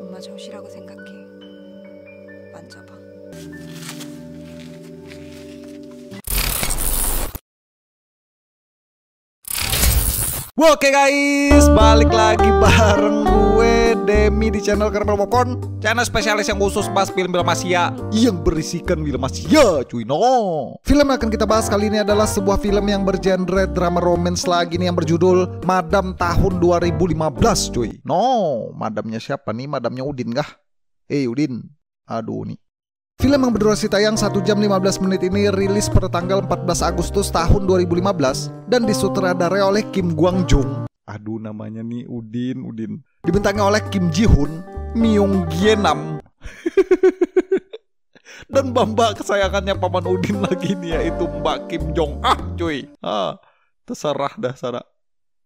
엄마 정시라고 생각해. 만져봐. Oke guys, balik lagi bareng gue Demi di channel Kerpelmokon, channel spesialis yang khusus bahas film-film Asia yang berisikan film Asia, cuy. Film yang akan kita bahas kali ini adalah sebuah film yang bergenre drama romance lagi nih, yang berjudul Madam tahun 2015, cuy. Madamnya siapa nih? Madamnya Udin kah? Udin. Aduh nih. Film yang berdurasi tayang 1 jam 15 menit ini rilis pada tanggal 14 Agustus tahun 2015 dan disutradarai oleh Kim Kwang Jung. Aduh, namanya nih Udin. Dibintangi oleh Kim Ji Hoon, Myung Gie Nam dan mbak kesayangannya Paman Udin lagi nih, yaitu Mbak Kim Jong cuy. Terserah dah Sarah.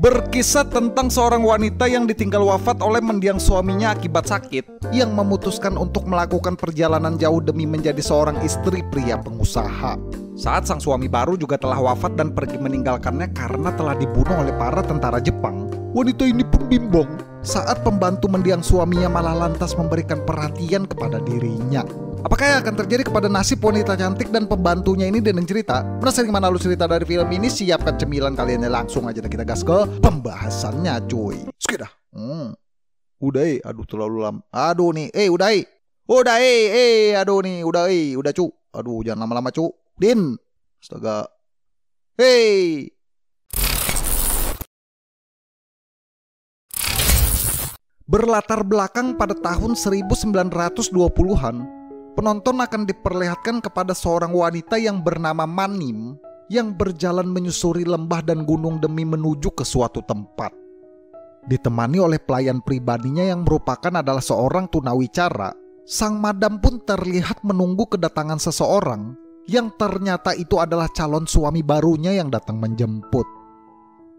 Berkisah tentang seorang wanita yang ditinggal wafat oleh mendiang suaminya akibat sakit, yang memutuskan untuk melakukan perjalanan jauh demi menjadi seorang istri pria pengusaha. Saat sang suami baru juga telah wafat dan pergi meninggalkannya karena telah dibunuh oleh para tentara Jepang, wanita ini pun bimbang saat pembantu mendiang suaminya malah lantas memberikan perhatian kepada dirinya. Apakah yang akan terjadi kepada nasib wanita cantik dan pembantunya ini dengan cerita? Penasaran gimana lu cerita dari film ini? Siapkan cemilan kaliannya, langsung aja kita gas ke pembahasannya, cuy. Skip dah. Udah aduh terlalu lama. Aduh nih, udah aduh nih, udah cu. Aduh jangan lama-lama cu. Din. Astaga. Berlatar belakang pada tahun 1920-an. Penonton akan diperlihatkan kepada seorang wanita yang bernama Manim yang berjalan menyusuri lembah dan gunung demi menuju ke suatu tempat. Ditemani oleh pelayan pribadinya yang merupakan adalah seorang tunawicara, sang madam pun terlihat menunggu kedatangan seseorang yang ternyata itu adalah calon suami barunya yang datang menjemput.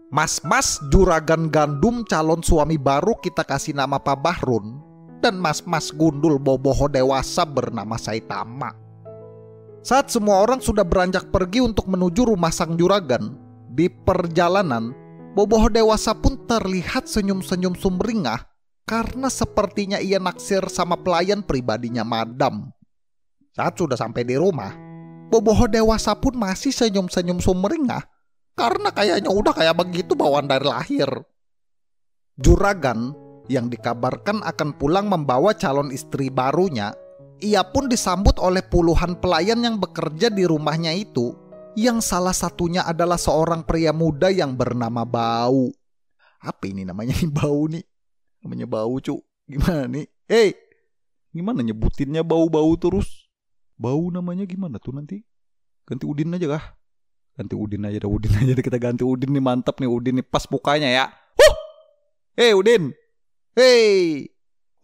Mas-mas juragan gandum calon suami baru kita kasih nama Pak Bahrun, dan mas-mas gundul boboho dewasa bernama Saitama. Saat semua orang sudah beranjak pergi untuk menuju rumah sang juragan, di perjalanan boboho dewasa pun terlihat senyum-senyum sumringah karena sepertinya ia naksir sama pelayan pribadinya madam. Saat sudah sampai di rumah, boboho dewasa pun masih senyum-senyum sumringah karena kayaknya udah kayak begitu bawaan dari lahir. Juragan yang dikabarkan akan pulang membawa calon istri barunya, ia pun disambut oleh puluhan pelayan yang bekerja di rumahnya itu, yang salah satunya adalah seorang pria muda yang bernama Bau. Apa ini namanya nih, Bau nih? Namanya Bau cu. Gimana nih? Gimana nyebutinnya Bau-Bau terus? Bau namanya gimana tuh nanti? Ganti Udin aja kah? Ganti Udin aja deh, kita ganti Udin nih, mantap nih Udin nih, pas mukanya ya. Udin.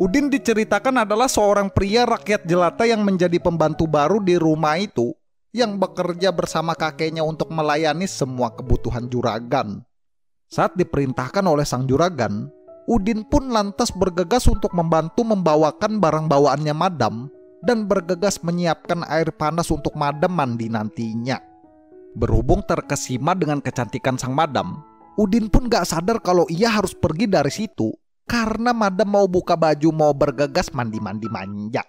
Udin diceritakan adalah seorang pria rakyat jelata yang menjadi pembantu baru di rumah itu, yang bekerja bersama kakeknya untuk melayani semua kebutuhan juragan. Saat diperintahkan oleh sang juragan, Udin pun lantas bergegas untuk membantu membawakan barang bawaannya madam dan bergegas menyiapkan air panas untuk madam mandi nantinya. Berhubung terkesima dengan kecantikan sang madam, Udin pun gak sadar kalau ia harus pergi dari situ karena madam mau buka baju, mau bergegas mandi-mandi manja.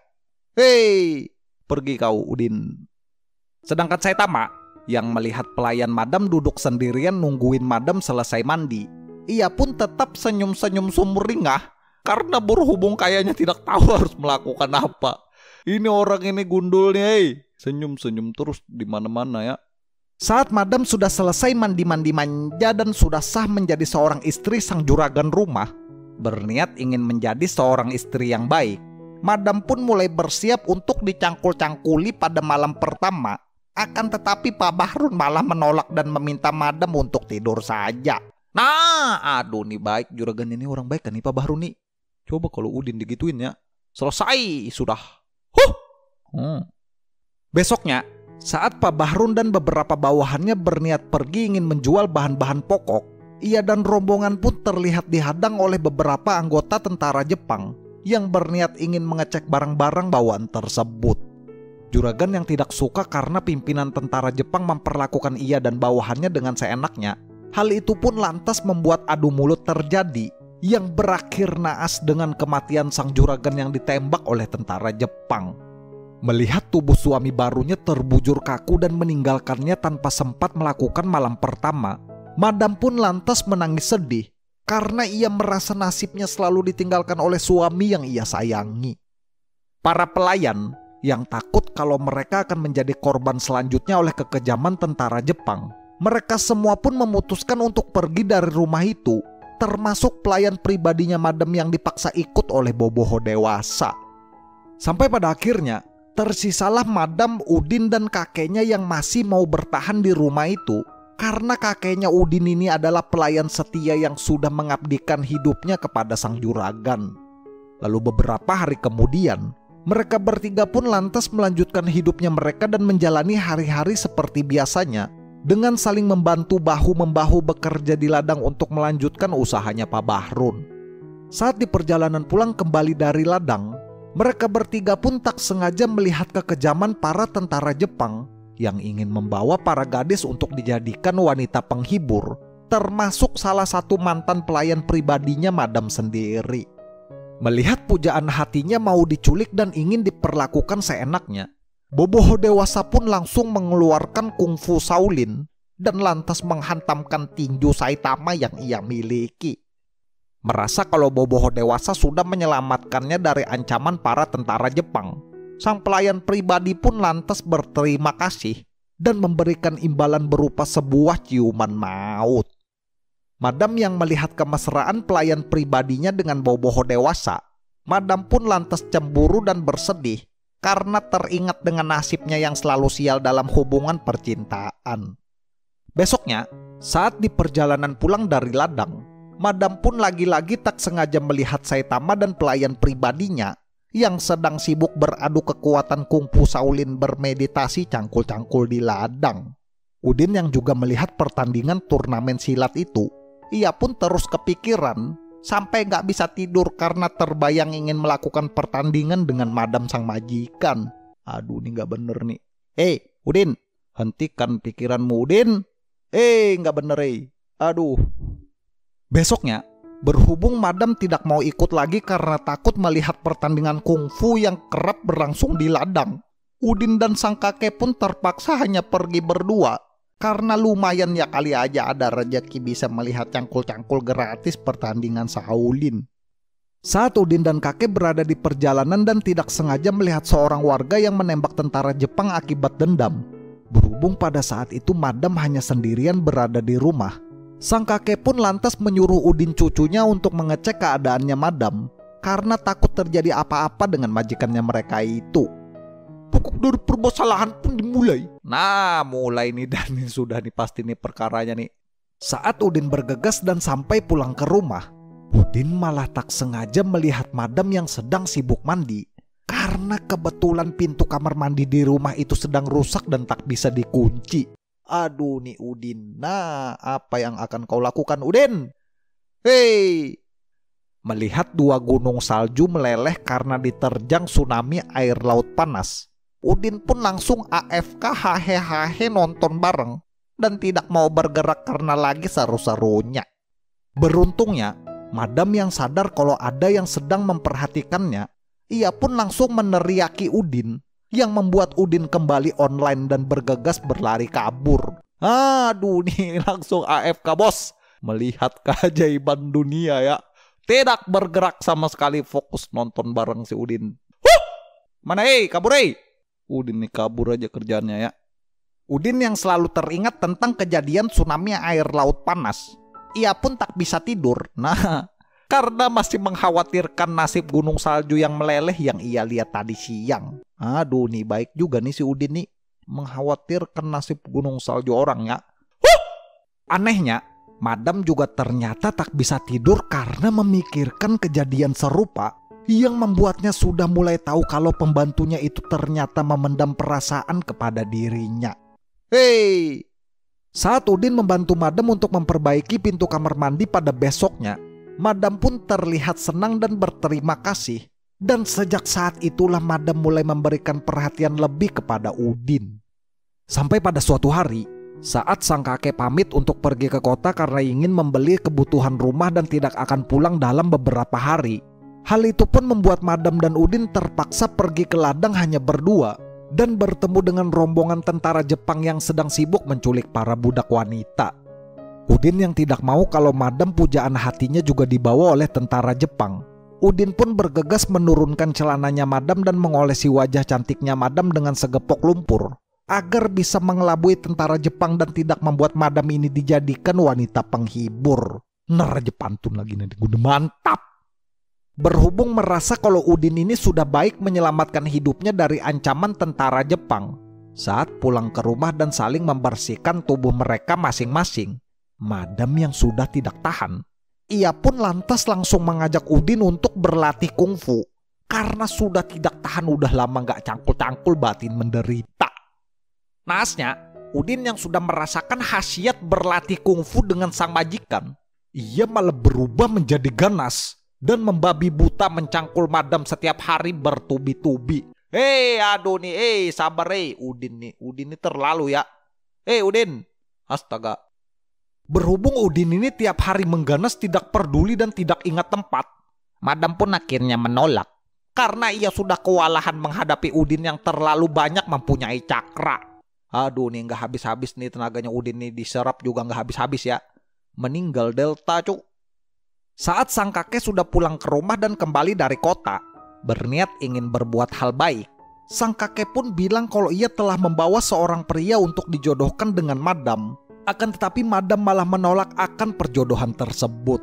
Pergi kau Udin. Sedangkan Saitama yang melihat pelayan madam duduk sendirian nungguin madam selesai mandi, ia pun tetap senyum-senyum sumringah karena berhubung kayaknya tidak tahu harus melakukan apa. Ini orang ini gundul nih, senyum-senyum terus di mana-mana ya. Saat madam sudah selesai mandi-mandi manja dan sudah sah menjadi seorang istri sang juragan rumah, berniat ingin menjadi seorang istri yang baik, madam pun mulai bersiap untuk dicangkul-cangkuli pada malam pertama. Akan tetapi Pak Bahrun malah menolak dan meminta madam untuk tidur saja. Aduh nih, baik juragan ini orang baik kan nih Pak Bahrun nih. Coba kalau Udin digituin ya, selesai sudah. Besoknya, saat Pak Bahrun dan beberapa bawahannya berniat pergi ingin menjual bahan-bahan pokok, ia dan rombongan pun terlihat dihadang oleh beberapa anggota tentara Jepang yang berniat ingin mengecek barang-barang bawaan tersebut. Juragan yang tidak suka karena pimpinan tentara Jepang memperlakukan ia dan bawahannya dengan seenaknya, hal itu pun lantas membuat adu mulut terjadi yang berakhir naas dengan kematian sang juragan yang ditembak oleh tentara Jepang. Melihat tubuh suami barunya terbujur kaku dan meninggalkannya tanpa sempat melakukan malam pertama, Madam pun lantas menangis sedih karena ia merasa nasibnya selalu ditinggalkan oleh suami yang ia sayangi. Para pelayan yang takut kalau mereka akan menjadi korban selanjutnya oleh kekejaman tentara Jepang, mereka semua pun memutuskan untuk pergi dari rumah itu, termasuk pelayan pribadinya Madam yang dipaksa ikut oleh boboho dewasa. Sampai pada akhirnya, tersisalah Madam, Udin, dan kakeknya yang masih mau bertahan di rumah itu karena kakeknya Udin ini adalah pelayan setia yang sudah mengabdikan hidupnya kepada sang juragan. Lalu beberapa hari kemudian, mereka bertiga pun lantas melanjutkan hidupnya mereka dan menjalani hari-hari seperti biasanya dengan saling membantu bahu-membahu bekerja di ladang untuk melanjutkan usahanya Pak Bahrun. Saat di perjalanan pulang kembali dari ladang, mereka bertiga pun tak sengaja melihat kekejaman para tentara Jepang yang ingin membawa para gadis untuk dijadikan wanita penghibur, termasuk salah satu mantan pelayan pribadinya Madam sendiri. Melihat pujaan hatinya mau diculik dan ingin diperlakukan seenaknya, boboho dewasa pun langsung mengeluarkan kungfu Shaolin dan lantas menghantamkan tinju Saitama yang ia miliki. Merasa kalau boboho dewasa sudah menyelamatkannya dari ancaman para tentara Jepang, sang pelayan pribadi pun lantas berterima kasih dan memberikan imbalan berupa sebuah ciuman maut. Madam yang melihat kemesraan pelayan pribadinya dengan boboho dewasa, Madam pun lantas cemburu dan bersedih karena teringat dengan nasibnya yang selalu sial dalam hubungan percintaan. Besoknya, saat di perjalanan pulang dari ladang, Madam pun lagi-lagi tak sengaja melihat Saitama dan pelayan pribadinya yang sedang sibuk beradu kekuatan kungfu Shaolin bermeditasi cangkul-cangkul di ladang. Udin yang juga melihat pertandingan turnamen silat itu, ia pun terus kepikiran sampai gak bisa tidur karena terbayang ingin melakukan pertandingan dengan Madam sang majikan. Aduh, ini gak bener nih. Udin, hentikan pikiranmu, Udin. Gak bener, Aduh. Besoknya, berhubung Madam tidak mau ikut lagi karena takut melihat pertandingan kungfu yang kerap berlangsung di ladang, Udin dan sang kakek pun terpaksa hanya pergi berdua. Karena lumayan ya kali aja ada rezeki bisa melihat cangkul-cangkul gratis pertandingan Shaolin. Saat Udin dan kakek berada di perjalanan dan tidak sengaja melihat seorang warga yang menembak tentara Jepang akibat dendam. Berhubung pada saat itu Madam hanya sendirian berada di rumah, sang kakek pun lantas menyuruh Udin cucunya untuk mengecek keadaannya Madam karena takut terjadi apa-apa dengan majikannya mereka itu. Pokok dari permasalahan pun dimulai. Nah, mulai nih dan ini sudah nih pasti nih perkaranya nih. Saat Udin bergegas dan sampai pulang ke rumah, Udin malah tak sengaja melihat Madam yang sedang sibuk mandi karena kebetulan pintu kamar mandi di rumah itu sedang rusak dan tak bisa dikunci. Aduh nih Udin, nah apa yang akan kau lakukan Udin? Melihat dua gunung salju meleleh karena diterjang tsunami air laut panas, Udin pun langsung AFK hahe nonton bareng dan tidak mau bergerak karena lagi seru-serunya. Beruntungnya, Madam yang sadar kalau ada yang sedang memperhatikannya, ia pun langsung meneriaki Udin yang membuat Udin kembali online dan bergegas berlari kabur. Aduh nih langsung AFK bos. Melihat keajaiban dunia ya. Tidak bergerak sama sekali, fokus nonton bareng si Udin. Mana kabur Udin nih kabur aja kerjaannya ya. Udin yang selalu teringat tentang kejadian tsunami air laut panas, ia pun tak bisa tidur. Nah, karena masih mengkhawatirkan nasib gunung salju yang meleleh yang ia lihat tadi siang. Aduh nih baik juga nih si Udin nih, mengkhawatirkan nasib gunung salju orang ya. Anehnya, Madam juga ternyata tak bisa tidur karena memikirkan kejadian serupa yang membuatnya sudah mulai tahu kalau pembantunya itu ternyata memendam perasaan kepada dirinya. Saat Udin membantu Madam untuk memperbaiki pintu kamar mandi pada besoknya, Madam pun terlihat senang dan berterima kasih. Dan sejak saat itulah Madam mulai memberikan perhatian lebih kepada Udin. Sampai pada suatu hari, Saat sang kakek pamit untuk pergi ke kota karena ingin membeli kebutuhan rumah dan tidak akan pulang dalam beberapa hari, hal itu pun membuat Madam dan Udin terpaksa pergi ke ladang hanya berdua dan bertemu dengan rombongan tentara Jepang yang sedang sibuk menculik para budak wanita. Udin yang tidak mau kalau Madam pujaan hatinya juga dibawa oleh tentara Jepang. Udin pun bergegas menurunkan celananya Madam dan mengolesi wajah cantiknya Madam dengan segepok lumpur agar bisa mengelabui tentara Jepang dan tidak membuat Madam ini dijadikan wanita penghibur. Neraja pantun lagi nanti, gue mantap. Berhubung merasa kalau Udin ini sudah baik menyelamatkan hidupnya dari ancaman tentara Jepang, saat pulang ke rumah dan saling membersihkan tubuh mereka masing-masing, Madam yang sudah tidak tahan, ia pun lantas langsung mengajak Udin untuk berlatih kungfu. Karena sudah tidak tahan, udah lama gak cangkul-cangkul, batin menderita. Naasnya, Udin yang sudah merasakan khasiat berlatih kungfu dengan sang majikan, ia malah berubah menjadi ganas dan membabi buta mencangkul Madam setiap hari bertubi-tubi. Aduh nih, sabar Udin nih terlalu ya. Udin, astaga. Berhubung Udin ini tiap hari mengganas tidak peduli dan tidak ingat tempat, Madam pun akhirnya menolak. Karena ia sudah kewalahan menghadapi Udin yang terlalu banyak mempunyai cakra. Aduh nih gak habis-habis nih tenaganya Udin nih, diserap juga gak habis-habis ya. Meninggal Delta cuk. Saat sang kakek sudah pulang ke rumah dan kembali dari kota, berniat ingin berbuat hal baik, sang kakek pun bilang kalau ia telah membawa seorang pria untuk dijodohkan dengan Madam. Akan tetapi Madam malah menolak akan perjodohan tersebut.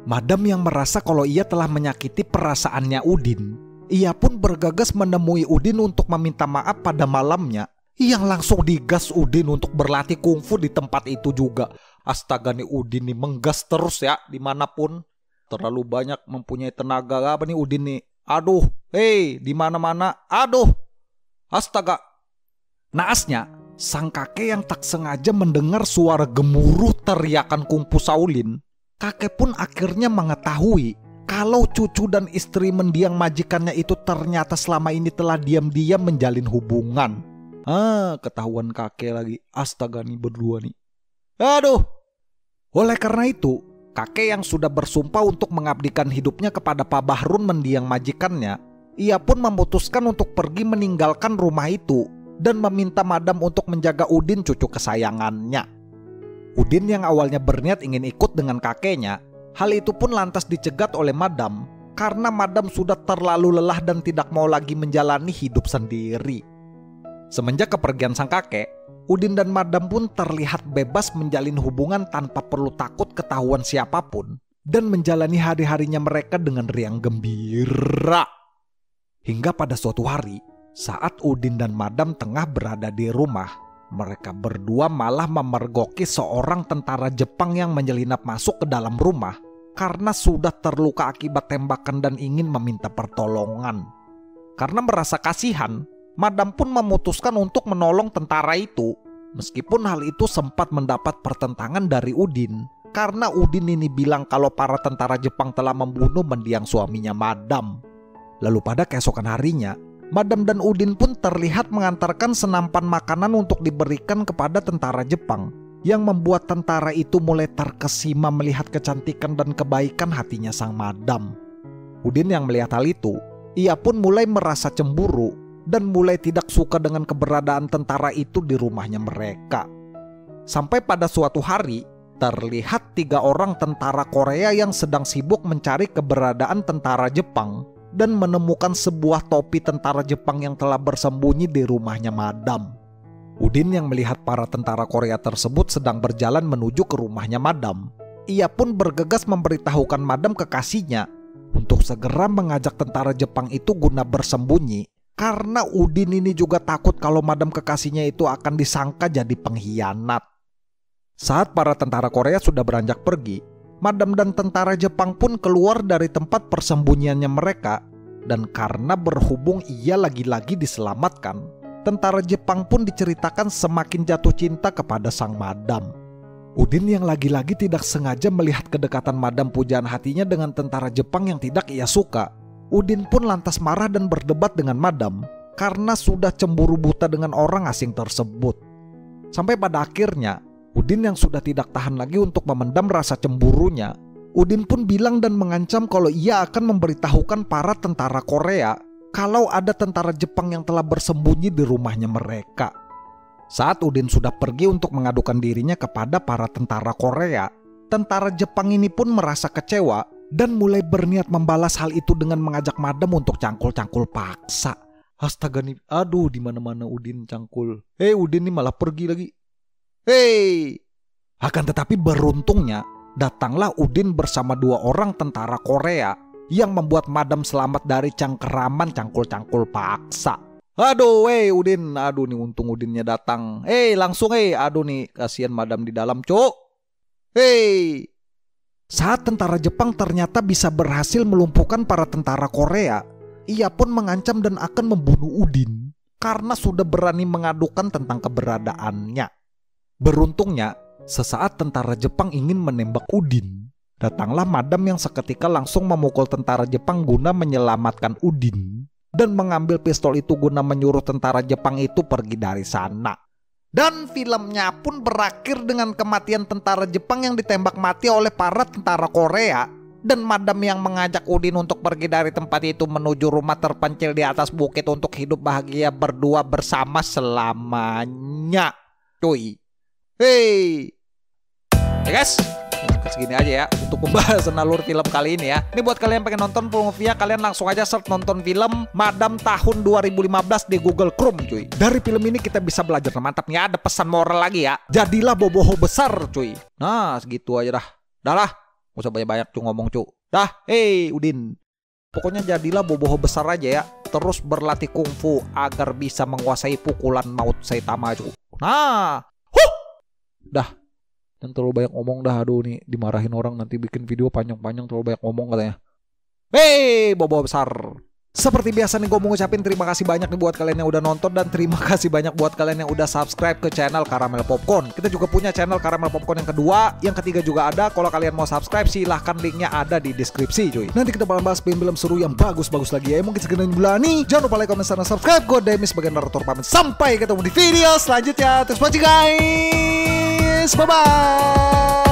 Madam yang merasa kalau ia telah menyakiti perasaannya Udin, ia pun bergegas menemui Udin untuk meminta maaf pada malamnya, yang langsung digas Udin untuk berlatih kungfu di tempat itu juga. Astaga nih Udin nih menggas terus ya dimanapun. Terlalu banyak mempunyai tenaga apa nih Udin nih. Aduh, di mana-mana. Aduh, astaga. Naasnya, sang kakek yang tak sengaja mendengar suara gemuruh teriakan kungfu Shaolin. Kakek pun akhirnya mengetahui kalau cucu dan istri mendiang majikannya itu ternyata selama ini telah diam-diam menjalin hubungan. Ketahuan kakek lagi. Astaga nih berdua nih. Aduh. Oleh karena itu, kakek yang sudah bersumpah untuk mengabdikan hidupnya kepada Pak Bahrun mendiang majikannya, ia pun memutuskan untuk pergi meninggalkan rumah itu dan meminta Madam untuk menjaga Udin cucu kesayangannya. Udin yang awalnya berniat ingin ikut dengan kakeknya, hal itu pun lantas dicegat oleh Madam karena Madam sudah terlalu lelah dan tidak mau lagi menjalani hidup sendiri. Semenjak kepergian sang kakek, Udin dan Madam pun terlihat bebas menjalin hubungan tanpa perlu takut ketahuan siapapun dan menjalani hari-harinya mereka dengan riang gembira. Hingga pada suatu hari, saat Udin dan Madam tengah berada di rumah, mereka berdua malah memergoki seorang tentara Jepang yang menyelinap masuk ke dalam rumah karena sudah terluka akibat tembakan dan ingin meminta pertolongan. Karena merasa kasihan, Madam pun memutuskan untuk menolong tentara itu. Meskipun hal itu sempat mendapat pertentangan dari Udin, karena Udin ini bilang kalau para tentara Jepang telah membunuh mendiang suaminya Madam. Lalu pada keesokan harinya, Madam dan Udin pun terlihat mengantarkan senampan makanan untuk diberikan kepada tentara Jepang, yang membuat tentara itu mulai terkesima melihat kecantikan dan kebaikan hatinya sang Madam. Udin yang melihat hal itu, ia pun mulai merasa cemburu dan mulai tidak suka dengan keberadaan tentara itu di rumahnya mereka. Sampai pada suatu hari, terlihat 3 orang tentara Korea yang sedang sibuk mencari keberadaan tentara Jepang dan menemukan sebuah topi tentara Jepang yang telah bersembunyi di rumahnya Madam. Udin yang melihat para tentara Korea tersebut sedang berjalan menuju ke rumahnya Madam, ia pun bergegas memberitahukan Madam kekasihnya untuk segera mengajak tentara Jepang itu guna bersembunyi. Karena Udin ini juga takut kalau Madam kekasihnya itu akan disangka jadi pengkhianat. Saat para tentara Korea sudah beranjak pergi, Madam dan tentara Jepang pun keluar dari tempat persembunyiannya mereka. Dan karena berhubung ia lagi-lagi diselamatkan, tentara Jepang pun diceritakan semakin jatuh cinta kepada sang Madam. Udin yang lagi-lagi tidak sengaja melihat kedekatan Madam pujaan hatinya dengan tentara Jepang yang tidak ia suka. Udin pun lantas marah dan berdebat dengan Madam karena sudah cemburu buta dengan orang asing tersebut. Sampai pada akhirnya, Udin yang sudah tidak tahan lagi untuk memendam rasa cemburunya, Udin pun bilang dan mengancam kalau ia akan memberitahukan para tentara Korea kalau ada tentara Jepang yang telah bersembunyi di rumahnya mereka. Saat Udin sudah pergi untuk mengadukan dirinya kepada para tentara Korea, tentara Jepang ini pun merasa kecewa dan mulai berniat membalas hal itu dengan mengajak Madam untuk cangkul-cangkul paksa. Astaga nih, aduh di mana-mana Udin cangkul. Udin nih malah pergi lagi. Akan tetapi beruntungnya, datanglah Udin bersama 2 orang tentara Korea yang membuat Madam selamat dari cangkeraman cangkul-cangkul paksa. Aduh, Udin, aduh nih untung Udinnya datang. Langsung, aduh nih kasihan Madam di dalam, cuk. Saat tentara Jepang ternyata bisa berhasil melumpuhkan para tentara Korea, ia pun mengancam dan akan membunuh Udin karena sudah berani mengadukan tentang keberadaannya. Beruntungnya, sesaat tentara Jepang ingin menembak Udin, datanglah Madam yang seketika langsung memukul tentara Jepang guna menyelamatkan Udin dan mengambil pistol itu guna menyuruh tentara Jepang itu pergi dari sana. Dan filmnya pun berakhir dengan kematian tentara Jepang yang ditembak mati oleh para tentara Korea. Dan Madam yang mengajak Udin untuk pergi dari tempat itu menuju rumah terpencil di atas bukit untuk hidup bahagia berdua bersama selamanya. Cuy. Ya guys, segini aja ya untuk pembahasan alur film kali ini ya. Ini buat kalian yang pengen nonton full movie-nya, kalian langsung aja search nonton film Madam tahun 2015 di Google Chrome cuy. Dari film ini kita bisa belajar mantap nih, ada pesan moral lagi ya. Jadilah boboho besar cuy. Nah segitu aja dah. Dah lah, gak usah banyak-banyak cu ngomong cu. Dah, Udin. Pokoknya jadilah boboho besar aja ya. Terus berlatih kungfu agar bisa menguasai pukulan maut Saitama cu. Nah, dah. Dan terlalu banyak ngomong dah, aduh nih dimarahin orang nanti bikin video panjang-panjang terlalu banyak ngomong katanya. Boboho besar. Seperti biasa nih gue mau ngucapin terima kasih banyak nih buat kalian yang udah nonton dan terima kasih banyak buat kalian yang udah subscribe ke channel Karamel Popcorn. Kita juga punya channel Karamel Popcorn yang kedua, yang ketiga juga ada. Kalau kalian mau subscribe silahkan, linknya ada di deskripsi cuy. Nanti kita bakal bahas film-film seru yang bagus-bagus lagi ya. Mungkin segini bulan nih. Jangan lupa like, comment, dan subscribe. Gue Demis sebagai narator pamit. Sampai ketemu di video selanjutnya. Terus watching guys. Bye-bye.